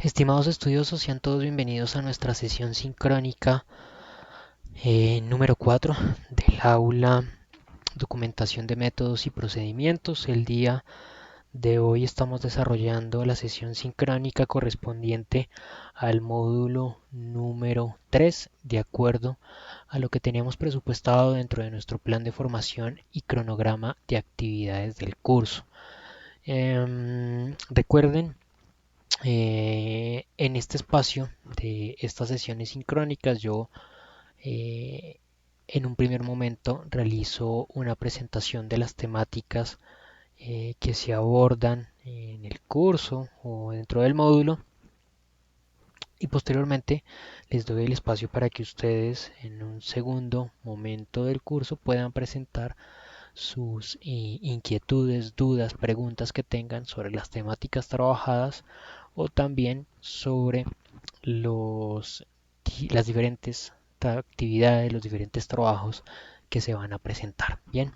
Estimados estudiosos, sean todos bienvenidos a nuestra sesión sincrónica número 4 del aula Documentación de Métodos y Procedimientos. El día de hoy estamos desarrollando la sesión sincrónica correspondiente al módulo número 3, de acuerdo a lo que teníamos presupuestado dentro de nuestro plan de formación y cronograma de actividades del curso. Recuerden en este espacio de estas sesiones sincrónicas yo eh, en un primer momento realizo una presentación de las temáticas que se abordan en el curso o dentro del módulo y posteriormente les doy el espacio para que ustedes en un segundo momento del curso puedan presentar sus inquietudes, dudas, preguntas que tengan sobre las temáticas trabajadas o también sobre los, las diferentes actividades, los diferentes trabajos que se van a presentar. Bien,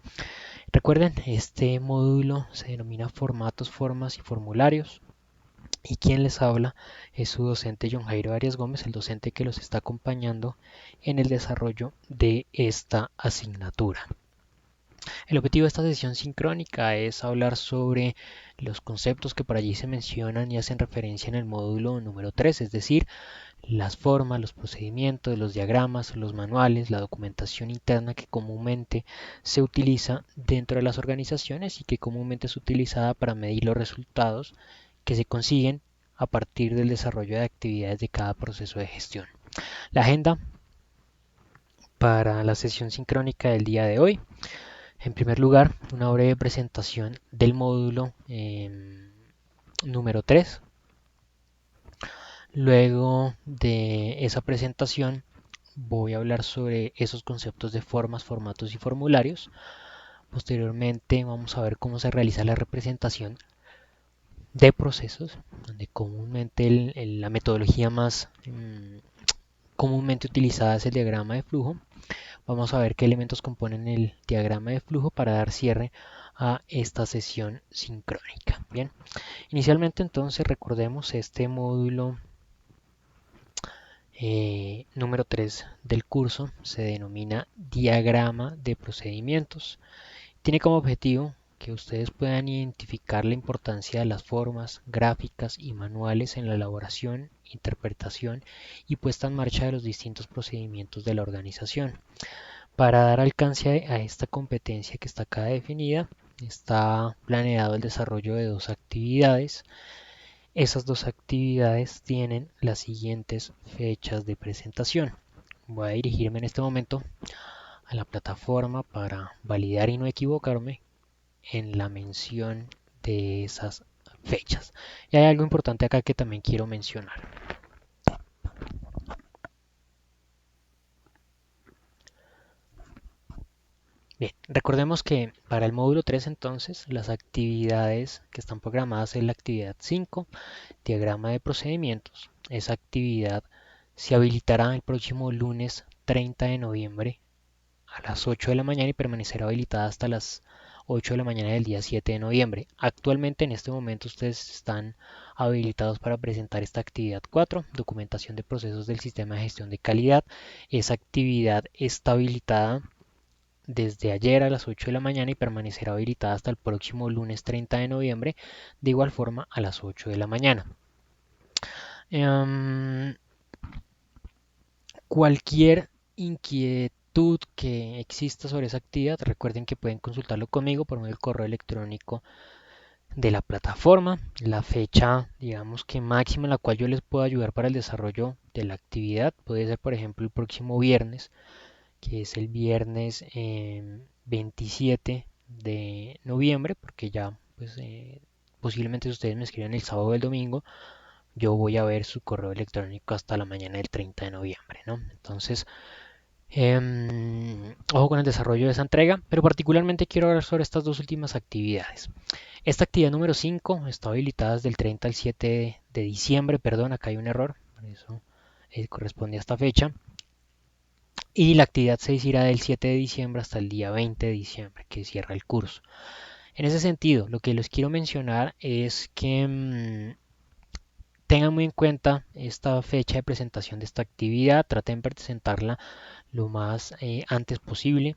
recuerden, este módulo se denomina formatos, formas y formularios. Y quien les habla es su docente John Jairo Arias Gómez, el docente que los está acompañando en el desarrollo de esta asignatura. El objetivo de esta sesión sincrónica es hablar sobre los conceptos que por allí se mencionan y hacen referencia en el módulo número 3, es decir, las formas, los procedimientos, los diagramas, los manuales, la documentación interna que comúnmente se utiliza dentro de las organizaciones y que comúnmente es utilizada para medir los resultados que se consiguen a partir del desarrollo de actividades de cada proceso de gestión. La agenda para la sesión sincrónica del día de hoy. En primer lugar, una breve presentación del módulo número 3. Luego de esa presentación voy a hablar sobre esos conceptos de formas, formatos y formularios. Posteriormente vamos a ver cómo se realiza la representación de procesos, donde comúnmente la metodología más comúnmente utilizada es el diagrama de flujo. Vamos a ver qué elementos componen el diagrama de flujo para dar cierre a esta sesión sincrónica. Bien, inicialmente entonces recordemos este módulo número 3 del curso se denomina diagrama de procedimientos. Tiene como objetivo que ustedes puedan identificar la importancia de las formas, gráficas y manuales en la elaboración, interpretación y puesta en marcha de los distintos procedimientos de la organización. Para dar alcance a esta competencia que está acá definida, está planeado el desarrollo de dos actividades. Esas dos actividades tienen las siguientes fechas de presentación. Voy a dirigirme en este momento a la plataforma para validar y no equivocarme en la mención de esas fechas. Y hay algo importante acá que también quiero mencionar. Bien, recordemos que para el módulo 3 entonces las actividades que están programadas es la actividad 5, diagrama de procedimientos. Esa actividad se habilitará el próximo lunes 30 de noviembre a las 8 de la mañana y permanecerá habilitada hasta las 8 de la mañana del día 7 de noviembre. Actualmente en este momento ustedes están habilitados para presentar esta actividad 4, documentación de procesos del sistema de gestión de calidad. Esa actividad está habilitada desde ayer a las 8 de la mañana y permanecerá habilitada hasta el próximo lunes 30 de noviembre, de igual forma a las 8 de la mañana. Cualquier inquietud que exista sobre esa actividad, recuerden que pueden consultarlo conmigo por medio del correo electrónico de la plataforma. La fecha, digamos que máxima en la cual yo les puedo ayudar para el desarrollo de la actividad puede ser, por ejemplo, el próximo viernes, que es el viernes 27 de noviembre, porque ya, pues, posiblemente si ustedes me escriben el sábado o el domingo, yo voy a ver su correo electrónico hasta la mañana del 30 de noviembre, ¿no? Entonces, ojo con el desarrollo de esa entrega, pero particularmente quiero hablar sobre estas dos últimas actividades. Esta actividad número 5 está habilitada desde el 30 al 7 de diciembre, perdón, acá hay un error, por eso corresponde a esta fecha. Y la actividad 6 irá del 7 de diciembre hasta el día 20 de diciembre, que cierra el curso. En ese sentido, lo que les quiero mencionar es que Tengan muy en cuenta esta fecha de presentación de esta actividad, traten de presentarla lo más antes posible.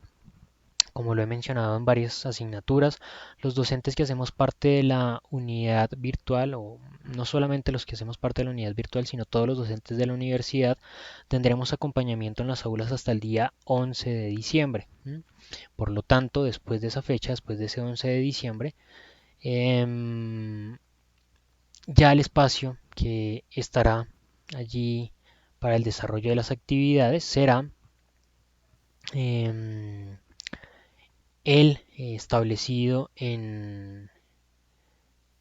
Como lo he mencionado en varias asignaturas, los docentes que hacemos parte de la unidad virtual, o no solamente los que hacemos parte de la unidad virtual, sino todos los docentes de la universidad, tendremos acompañamiento en las aulas hasta el día 11 de diciembre. Por lo tanto, después de esa fecha, después de ese 11 de diciembre, em, ya el espacio que estará allí para el desarrollo de las actividades será em, el establecido en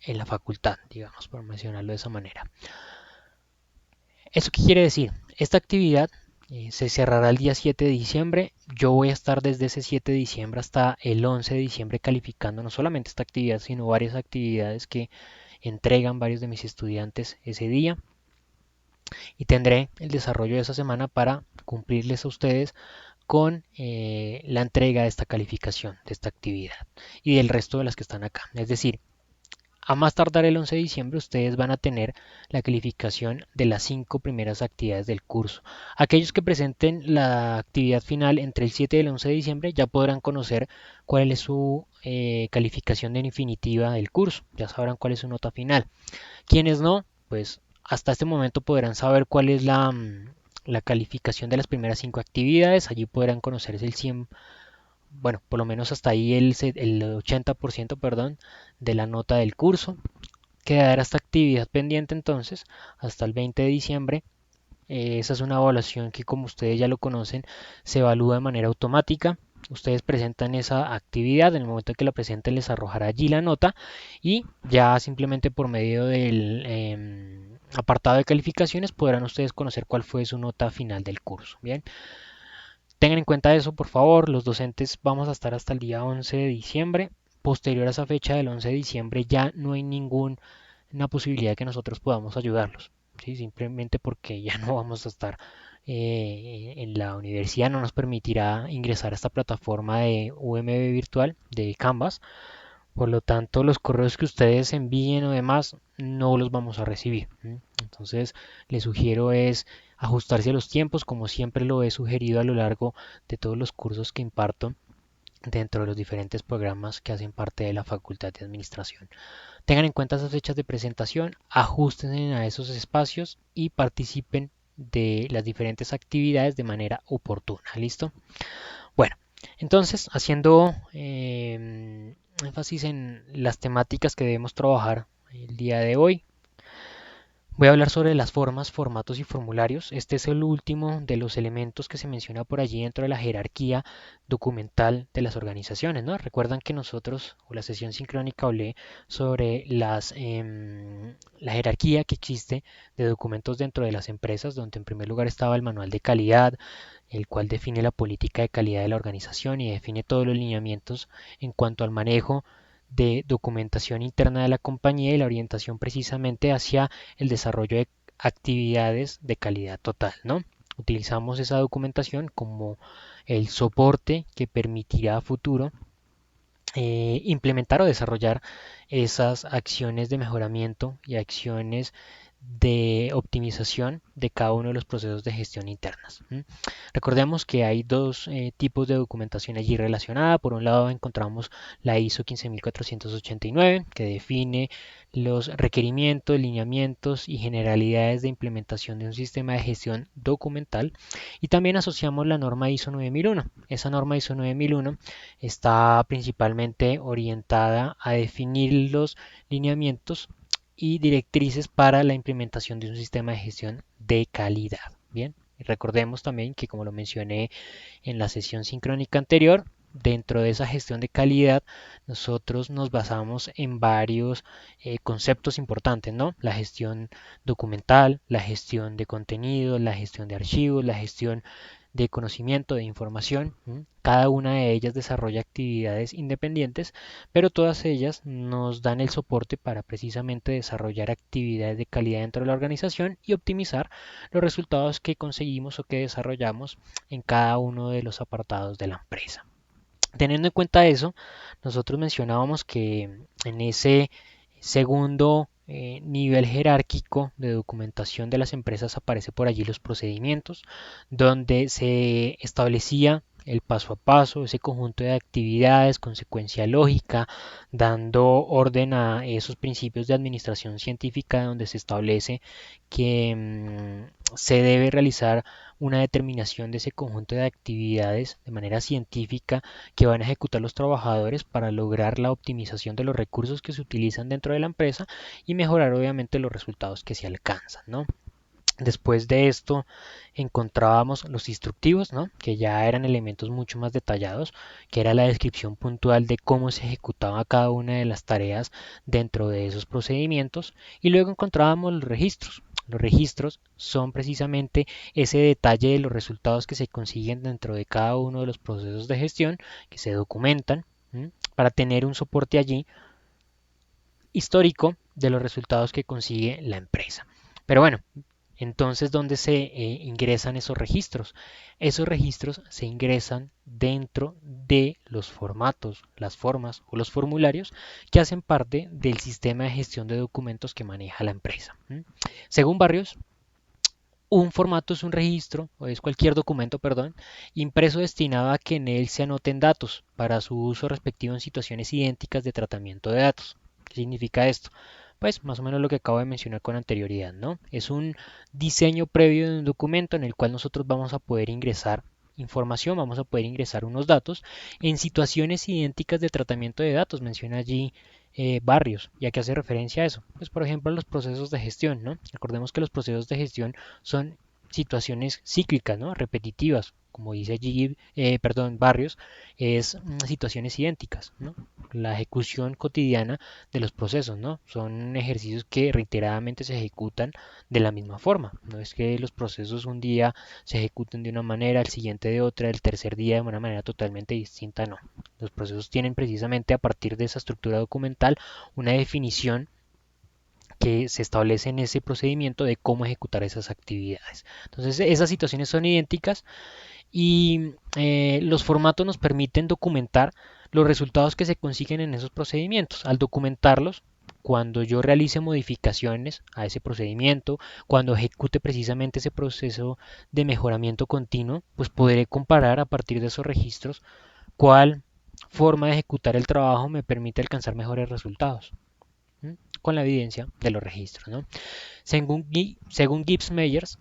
la facultad, digamos, por mencionarlo de esa manera. ¿Eso qué quiere decir? Esta actividad se cerrará el día 7 de diciembre. Yo voy a estar desde ese 7 de diciembre hasta el 11 de diciembre calificando no solamente esta actividad, sino varias actividades que entregan varios de mis estudiantes ese día. Y tendré el desarrollo de esa semana para cumplirles a ustedes con la entrega de esta calificación, de esta actividad y del resto de las que están acá. Es decir, a más tardar el 11 de diciembre ustedes van a tener la calificación de las 5 primeras actividades del curso. Aquellos que presenten la actividad final entre el 7 y el 11 de diciembre ya podrán conocer cuál es su calificación definitiva del curso. Ya sabrán cuál es su nota final. Quienes no, pues hasta este momento podrán saber cuál es la calificación de las primeras 5 actividades. Allí podrán conocerse el 100, bueno, por lo menos hasta ahí el 80%, perdón, de la nota del curso. Quedará esta actividad pendiente entonces hasta el 20 de diciembre. Esa es una evaluación que, como ustedes ya lo conocen, se evalúa de manera automática. Ustedes presentan esa actividad, en el momento en que la presenten les arrojará allí la nota y ya simplemente por medio del apartado de calificaciones podrán ustedes conocer cuál fue su nota final del curso. Bien, tengan en cuenta eso, por favor. Los docentes vamos a estar hasta el día 11 de diciembre. Posterior a esa fecha del 11 de diciembre ya no hay ninguna posibilidad de que nosotros podamos ayudarlos. ¿Sí? Simplemente porque ya no vamos a estar en la universidad, no nos permitirá ingresar a esta plataforma de UMB virtual de Canvas. Por lo tanto, los correos que ustedes envíen o demás no los vamos a recibir. Entonces, les sugiero es ajustarse a los tiempos, como siempre lo he sugerido a lo largo de todos los cursos que imparto dentro de los diferentes programas que hacen parte de la Facultad de Administración. Tengan en cuenta esas fechas de presentación, ajusten a esos espacios y participen de las diferentes actividades de manera oportuna. ¿Listo? Bueno, entonces, haciendo énfasis en las temáticas que debemos trabajar el día de hoy, voy a hablar sobre las formas, formatos y formularios. Este es el último de los elementos que se menciona por allí dentro de la jerarquía documental de las organizaciones, ¿no? Recuerdan que nosotros, o la sesión sincrónica, hablé sobre la jerarquía que existe de documentos dentro de las empresas, donde en primer lugar estaba el manual de calidad, el cual define la política de calidad de la organización y define todos los lineamientos en cuanto al manejo de documentación interna de la compañía y la orientación precisamente hacia el desarrollo de actividades de calidad total, ¿no? Utilizamos esa documentación como el soporte que permitirá a futuro implementar o desarrollar esas acciones de mejoramiento y acciones de optimización de cada uno de los procesos de gestión internas. Recordemos que hay dos tipos de documentación allí relacionada. Por un lado encontramos la ISO 15489 que define los requerimientos, lineamientos y generalidades de implementación de un sistema de gestión documental, y también asociamos la norma ISO 9001. Esa norma ISO 9001 está principalmente orientada a definir los lineamientos y directrices para la implementación de un sistema de gestión de calidad. Bien, recordemos también que, como lo mencioné en la sesión sincrónica anterior, dentro de esa gestión de calidad nosotros nos basamos en varios conceptos importantes, ¿no? La gestión documental, la gestión de contenido, la gestión de archivos, la gestión de conocimiento, de información. Cada una de ellas desarrolla actividades independientes, pero todas ellas nos dan el soporte para precisamente desarrollar actividades de calidad dentro de la organización y optimizar los resultados que conseguimos o que desarrollamos en cada uno de los apartados de la empresa. Teniendo en cuenta eso, nosotros mencionábamos que en ese segundo nivel jerárquico de documentación de las empresas aparece por allí los procedimientos, donde se establecía el paso a paso, ese conjunto de actividades, consecuencia lógica, dando orden a esos principios de administración científica donde se establece que se debe realizar una determinación de ese conjunto de actividades de manera científica que van a ejecutar los trabajadores para lograr la optimización de los recursos que se utilizan dentro de la empresa y mejorar obviamente los resultados que se alcanzan, ¿no? Después de esto encontrábamos los instructivos, ¿no? Que ya eran elementos mucho más detallados, que era la descripción puntual de cómo se ejecutaba cada una de las tareas dentro de esos procedimientos. Y luego encontrábamos los registros. Los registros son precisamente ese detalle de los resultados que se consiguen dentro de cada uno de los procesos de gestión que se documentan, ¿m? Para tener un soporte allí histórico de los resultados que consigue la empresa. Pero bueno, entonces, ¿dónde se ingresan esos registros? Esos registros se ingresan dentro de los formatos, las formas o los formularios que hacen parte del sistema de gestión de documentos que maneja la empresa. Según Barrios, un formato es un registro, o es cualquier documento, perdón, impreso destinado a que en él se anoten datos para su uso respectivo en situaciones idénticas de tratamiento de datos. ¿Qué significa esto? Pues más o menos lo que acabo de mencionar con anterioridad, ¿no? Es un diseño previo de un documento en el cual nosotros vamos a poder ingresar información, vamos a poder ingresar unos datos en situaciones idénticas de tratamiento de datos. Menciona allí Barrios, ya que hace referencia a eso. Pues por ejemplo los procesos de gestión, ¿no? Recordemos que los procesos de gestión son situaciones cíclicas, ¿no? Repetitivas, como dice allí, perdón, Barrios, es situaciones idénticas, ¿no? La ejecución cotidiana de los procesos, ¿no? Son ejercicios que reiteradamente se ejecutan de la misma forma. No es que los procesos un día se ejecuten de una manera, el siguiente de otra, el tercer día de una manera totalmente distinta, no. Los procesos tienen precisamente a partir de esa estructura documental una definición que se establece en ese procedimiento de cómo ejecutar esas actividades. Entonces, esas situaciones son idénticas y los formatos nos permiten documentar los resultados que se consiguen en esos procedimientos. Al documentarlos, cuando yo realice modificaciones a ese procedimiento, cuando ejecute precisamente ese proceso de mejoramiento continuo, pues podré comparar a partir de esos registros cuál forma de ejecutar el trabajo me permite alcanzar mejores resultados. ¿M? Con la evidencia de los registros, ¿no? Según Gibbs Meyers,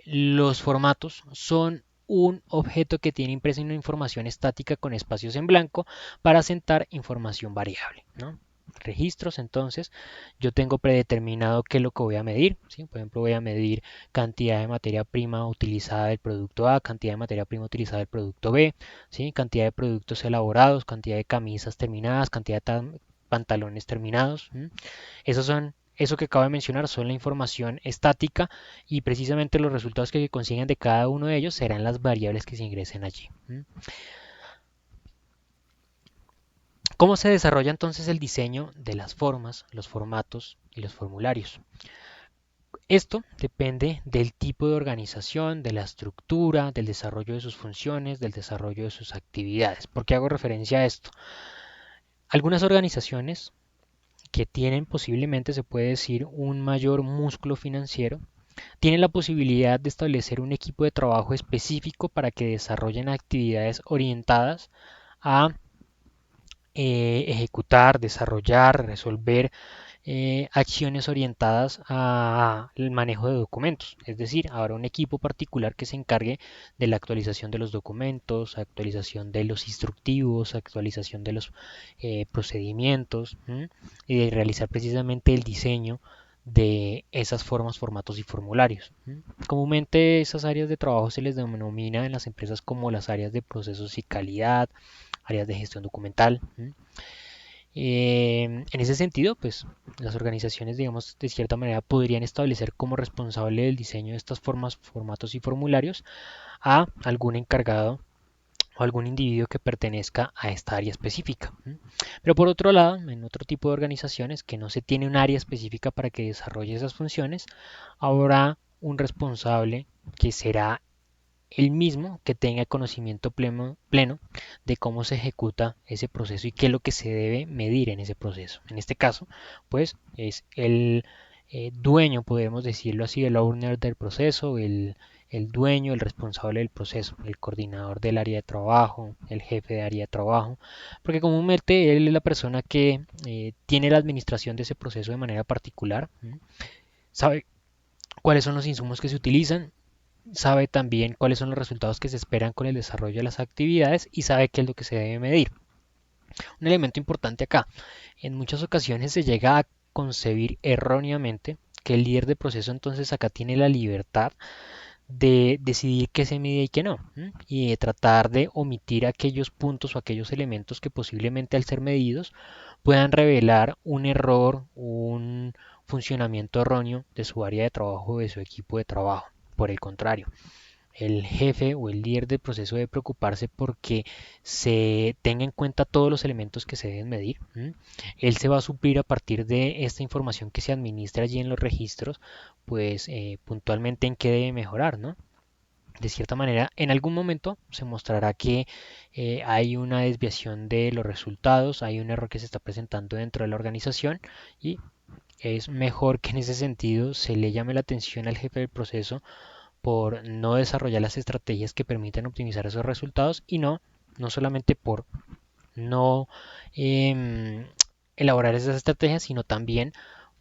los formatos son un objeto que tiene impresa una información estática con espacios en blanco para asentar información variable, ¿no? Registros, entonces, yo tengo predeterminado qué es lo que voy a medir, ¿sí? Por ejemplo, voy a medir cantidad de materia prima utilizada del producto A, cantidad de materia prima utilizada del producto B, ¿sí? Cantidad de productos elaborados, cantidad de camisas terminadas, cantidad de pantalones terminados. Esos son eso que acabo de mencionar son la información estática y precisamente los resultados que se consiguen de cada uno de ellos serán las variables que se ingresen allí. ¿Cómo se desarrolla entonces el diseño de las formas, los formatos y los formularios? Esto depende del tipo de organización, de la estructura, del desarrollo de sus funciones, del desarrollo de sus actividades. ¿Por qué hago referencia a esto? Algunas organizaciones que tienen posiblemente, se puede decir, un mayor músculo financiero, tienen la posibilidad de establecer un equipo de trabajo específico para que desarrollen actividades orientadas a ejecutar, desarrollar, resolver acciones orientadas al manejo de documentos. Es decir, habrá un equipo particular que se encargue de la actualización de los documentos, actualización de los instructivos, actualización de los procedimientos y de realizar precisamente el diseño de esas formas, formatos y formularios. Comúnmente esas áreas de trabajo se les denomina en las empresas como las áreas de procesos y calidad, áreas de gestión documental. En ese sentido, pues las organizaciones, digamos, de cierta manera podrían establecer como responsable del diseño de estas formas, formatos y formularios a algún encargado o algún individuo que pertenezca a esta área específica. Pero por otro lado, en otro tipo de organizaciones que no se tiene un área específica para que desarrolle esas funciones, habrá un responsable que será el mismo que tenga conocimiento pleno de cómo se ejecuta ese proceso y qué es lo que se debe medir en ese proceso. En este caso, pues es el dueño, podemos decirlo así, el owner del proceso, el dueño, el responsable del proceso, el coordinador del área de trabajo, el jefe de área de trabajo, porque comúnmente él es la persona que tiene la administración de ese proceso de manera particular, sabe cuáles son los insumos que se utilizan, sabe también cuáles son los resultados que se esperan con el desarrollo de las actividades y sabe qué es lo que se debe medir. Un elemento importante acá, en muchas ocasiones se llega a concebir erróneamente que el líder de proceso entonces acá tiene la libertad de decidir qué se mide y qué no, y de tratar de omitir aquellos puntos o aquellos elementos que posiblemente al ser medidos puedan revelar un error, un funcionamiento erróneo de su área de trabajo o de su equipo de trabajo. Por el contrario, el jefe o el líder del proceso debe preocuparse porque se tenga en cuenta todos los elementos que se deben medir. Él se va a suplir a partir de esta información que se administra allí en los registros, pues puntualmente en qué debe mejorar, ¿no? De cierta manera, en algún momento se mostrará que hay una desviación de los resultados, hay un error que se está presentando dentro de la organización y es mejor que en ese sentido se le llame la atención al jefe del proceso por no desarrollar las estrategias que permitan optimizar esos resultados y no solamente por no eh, elaborar esas estrategias, sino también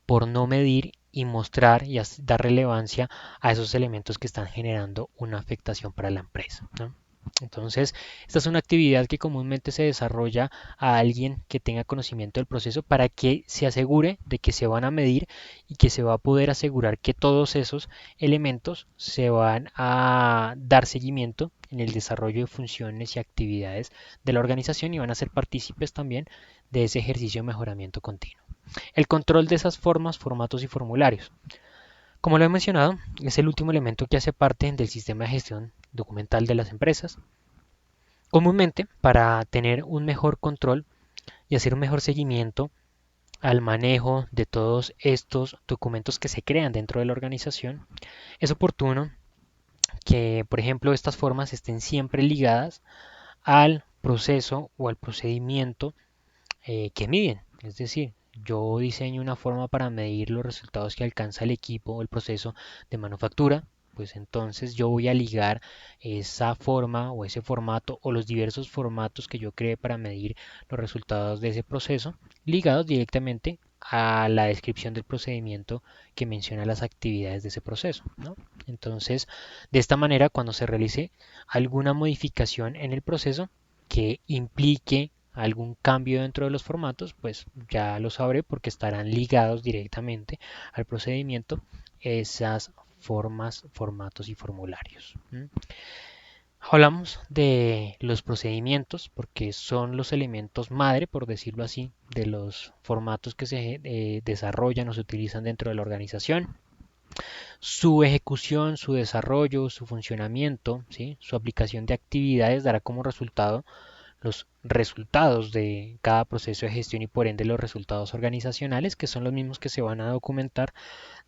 por no medir y mostrar y dar relevancia a esos elementos que están generando una afectación para la empresa, ¿no? Entonces, esta es una actividad que comúnmente se desarrolla a alguien que tenga conocimiento del proceso para que se asegure de que se van a medir y que se va a poder asegurar que todos esos elementos se van a dar seguimiento en el desarrollo de funciones y actividades de la organización y van a ser partícipes también de ese ejercicio de mejoramiento continuo. El control de esas formas, formatos y formularios. Como lo he mencionado, es el último elemento que hace parte del sistema de gestión documental de las empresas. Comúnmente, para tener un mejor control y hacer un mejor seguimiento al manejo de todos estos documentos que se crean dentro de la organización, es oportuno que, por ejemplo, estas formas estén siempre ligadas al proceso o al procedimiento que miden. Es decir, yo diseño una forma para medir los resultados que alcanza el equipo o el proceso de manufactura, pues entonces yo voy a ligar esa forma o ese formato o los diversos formatos que yo creé para medir los resultados de ese proceso, ligados directamente a la descripción del procedimiento que menciona las actividades de ese proceso, ¿no? Entonces, de esta manera, cuando se realice alguna modificación en el proceso que implique algún cambio dentro de los formatos, pues ya lo sabré porque estarán ligados directamente al procedimiento esas formas, formatos y formularios. Hablamos de los procedimientos porque son los elementos madre, por decirlo así, de los formatos que se desarrollan o se utilizan dentro de la organización. Su ejecución, su desarrollo, su funcionamiento, ¿sí? Su aplicación de actividades dará como resultado los resultados de cada proceso de gestión y por ende los resultados organizacionales, que son los mismos que se van a documentar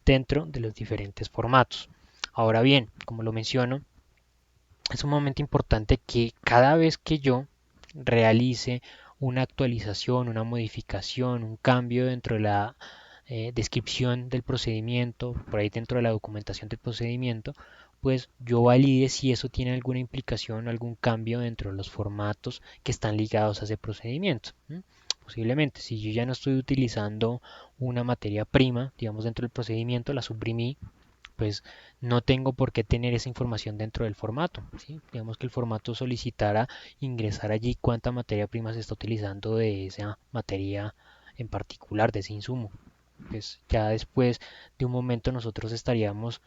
dentro de los diferentes formatos. Ahora bien, como lo menciono, es sumamente importante que cada vez que yo realice una actualización, una modificación, un cambio dentro de la descripción del procedimiento, por ahí dentro de la documentación del procedimiento, pues yo valide si eso tiene alguna implicación o algún cambio dentro de los formatos que están ligados a ese procedimiento. Posiblemente, si yo ya no estoy utilizando una materia prima, digamos, dentro del procedimiento, la suprimí, pues no tengo por qué tener esa información dentro del formato, ¿sí? Digamos que el formato solicitara ingresar allí cuánta materia prima se está utilizando de esa materia en particular, de ese insumo. Pues ya después de un momento nosotros estaríamos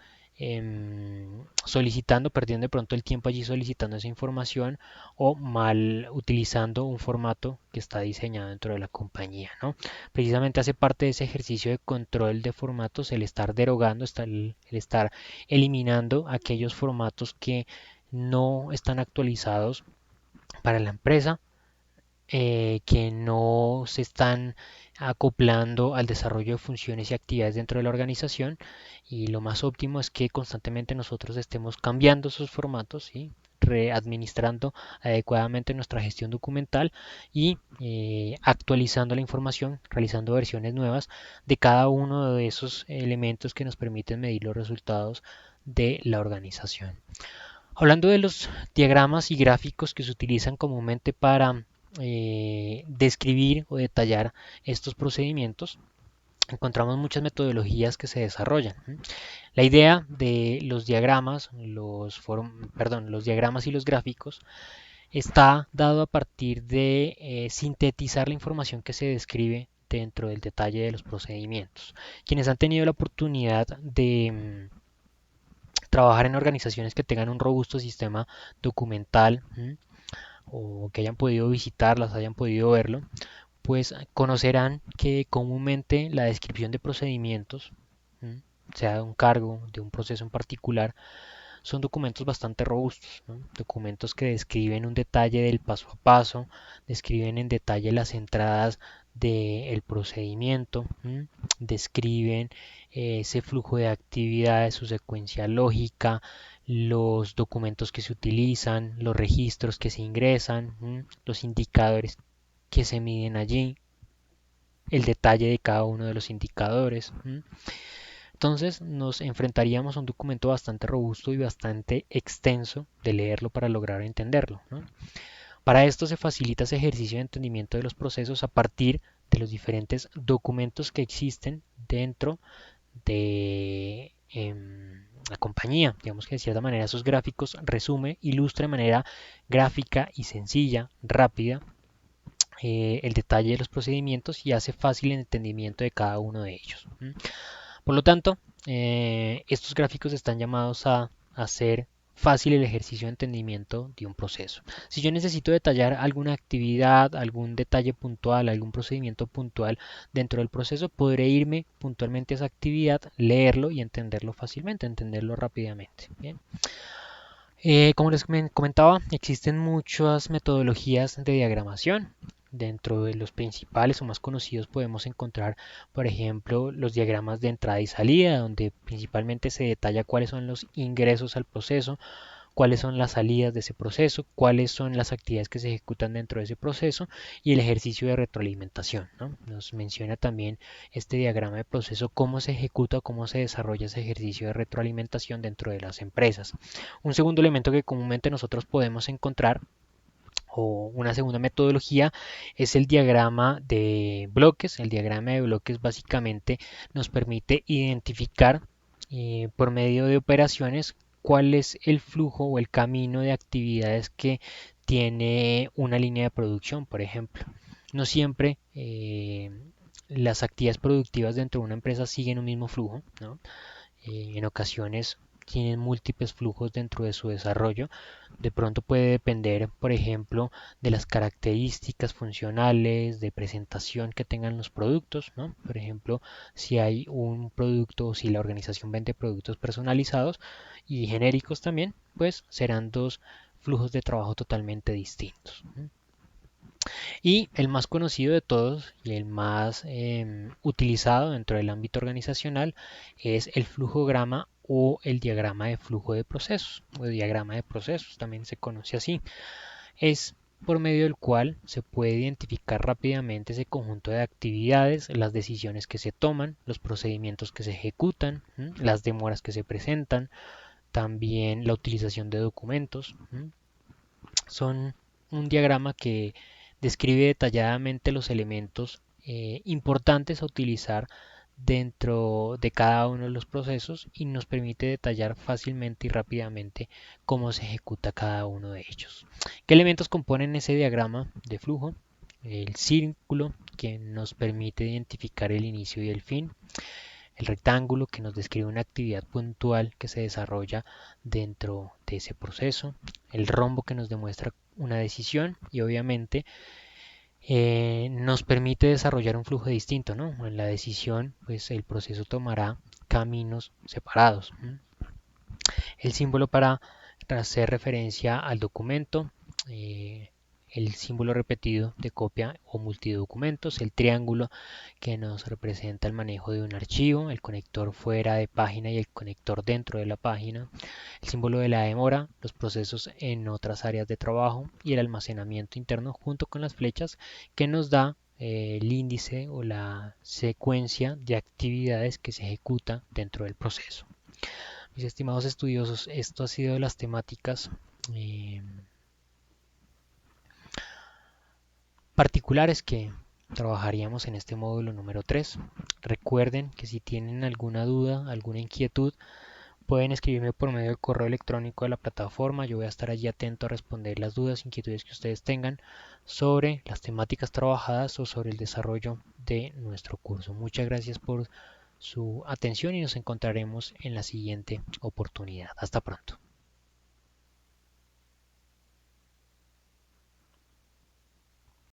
solicitando, perdiendo de pronto el tiempo allí solicitando esa información o mal utilizando un formato que está diseñado dentro de la compañía, ¿no? Precisamente hace parte de ese ejercicio de control de formatos el estar derogando, el estar eliminando aquellos formatos que no están actualizados para la empresa que no se están acoplando al desarrollo de funciones y actividades dentro de la organización, y lo más óptimo es que constantemente nosotros estemos cambiando esos formatos, ¿sí? Readministrando adecuadamente nuestra gestión documental y actualizando la información, realizando versiones nuevas de cada uno de esos elementos que nos permiten medir los resultados de la organización. Hablando de los diagramas y gráficos que se utilizan comúnmente para describir o detallar estos procedimientos, encontramos muchas metodologías que se desarrollan. La idea de los diagramas, los diagramas y los gráficos está dado a partir de sintetizar la información que se describe dentro del detalle de los procedimientos. Quienes han tenido la oportunidad de trabajar en organizaciones que tengan un robusto sistema documental, o que hayan podido visitarlas, hayan podido verlo, pues conocerán que comúnmente la descripción de procedimientos, sea de un cargo, de un proceso en particular, son documentos bastante robustos, ¿no? Documentos que describen un detalle del paso a paso, describen en detalle las entradas del procedimiento, describen ese flujo de actividades, su secuencia lógica, los documentos que se utilizan, los registros que se ingresan, los indicadores que se miden allí, el detalle de cada uno de los indicadores. Entonces nos enfrentaríamos a un documento bastante robusto y bastante extenso de leerlo para lograr entenderlo, ¿no? Para esto se facilita ese ejercicio de entendimiento de los procesos a partir de los diferentes documentos que existen dentro de la compañía. Digamos que de cierta manera esos gráficos resume, ilustra de manera gráfica y sencilla, rápida, el detalle de los procedimientos y hace fácil el entendimiento de cada uno de ellos. Por lo tanto, estos gráficos están llamados a hacer fácil el ejercicio de entendimiento de un proceso. Si yo necesito detallar alguna actividad, algún detalle puntual, algún procedimiento puntual dentro del proceso, podré irme puntualmente a esa actividad, leerlo y entenderlo fácilmente, entenderlo rápidamente. Bien. Como les comentaba, existen muchas metodologías de diagramación. Dentro de los principales o más conocidos podemos encontrar, por ejemplo, los diagramas de entrada y salida, donde principalmente se detalla cuáles son los ingresos al proceso, cuáles son las salidas de ese proceso, cuáles son las actividades que se ejecutan dentro de ese proceso y el ejercicio de retroalimentación, ¿no? Nos menciona también este diagrama de proceso cómo se ejecuta, cómo se desarrolla ese ejercicio de retroalimentación dentro de las empresas. Un segundo elemento que comúnmente nosotros podemos encontrar o una segunda metodología es el diagrama de bloques. El diagrama de bloques básicamente nos permite identificar por medio de operaciones cuál es el flujo o el camino de actividades que tiene una línea de producción, por ejemplo. No siempre las actividades productivas dentro de una empresa siguen un mismo flujo, ¿no? En ocasiones tienen múltiples flujos dentro de su desarrollo. De pronto puede depender, por ejemplo, de las características funcionales, de presentación que tengan los productos, ¿no? Por ejemplo, si hay un producto o si la organización vende productos personalizados y genéricos también, pues serán dos flujos de trabajo totalmente distintos. Y el más conocido de todos y el más utilizado dentro del ámbito organizacional es el flujograma o el diagrama de flujo de procesos, o diagrama de procesos, también se conoce así. Es por medio del cual se puede identificar rápidamente ese conjunto de actividades, las decisiones que se toman, los procedimientos que se ejecutan, las demoras que se presentan, también la utilización de documentos. Son un diagrama que describe detalladamente los elementos importantes a utilizar dentro de cada uno de los procesos y nos permite detallar fácilmente y rápidamente cómo se ejecuta cada uno de ellos. ¿Qué elementos componen ese diagrama de flujo? El círculo, que nos permite identificar el inicio y el fin. El rectángulo, que nos describe una actividad puntual que se desarrolla dentro de ese proceso. El rombo, que nos demuestra una decisión y obviamente nos permite desarrollar un flujo distinto, ¿no? En la decisión, pues el proceso tomará caminos separados. El símbolo para hacer referencia al documento, el símbolo repetido de copia o multidocumentos, el triángulo que nos representa el manejo de un archivo, el conector fuera de página y el conector dentro de la página, el símbolo de la demora, los procesos en otras áreas de trabajo y el almacenamiento interno junto con las flechas que nos da el índice o la secuencia de actividades que se ejecuta dentro del proceso. Mis estimados estudiosos, esto ha sido de las temáticas eh, particulares que trabajaríamos en este módulo número 3. Recuerden que si tienen alguna duda, alguna inquietud, pueden escribirme por medio del correo electrónico de la plataforma. Yo voy a estar allí atento a responder las dudas, inquietudes que ustedes tengan sobre las temáticas trabajadas o sobre el desarrollo de nuestro curso. Muchas gracias por su atención y nos encontraremos en la siguiente oportunidad. Hasta pronto.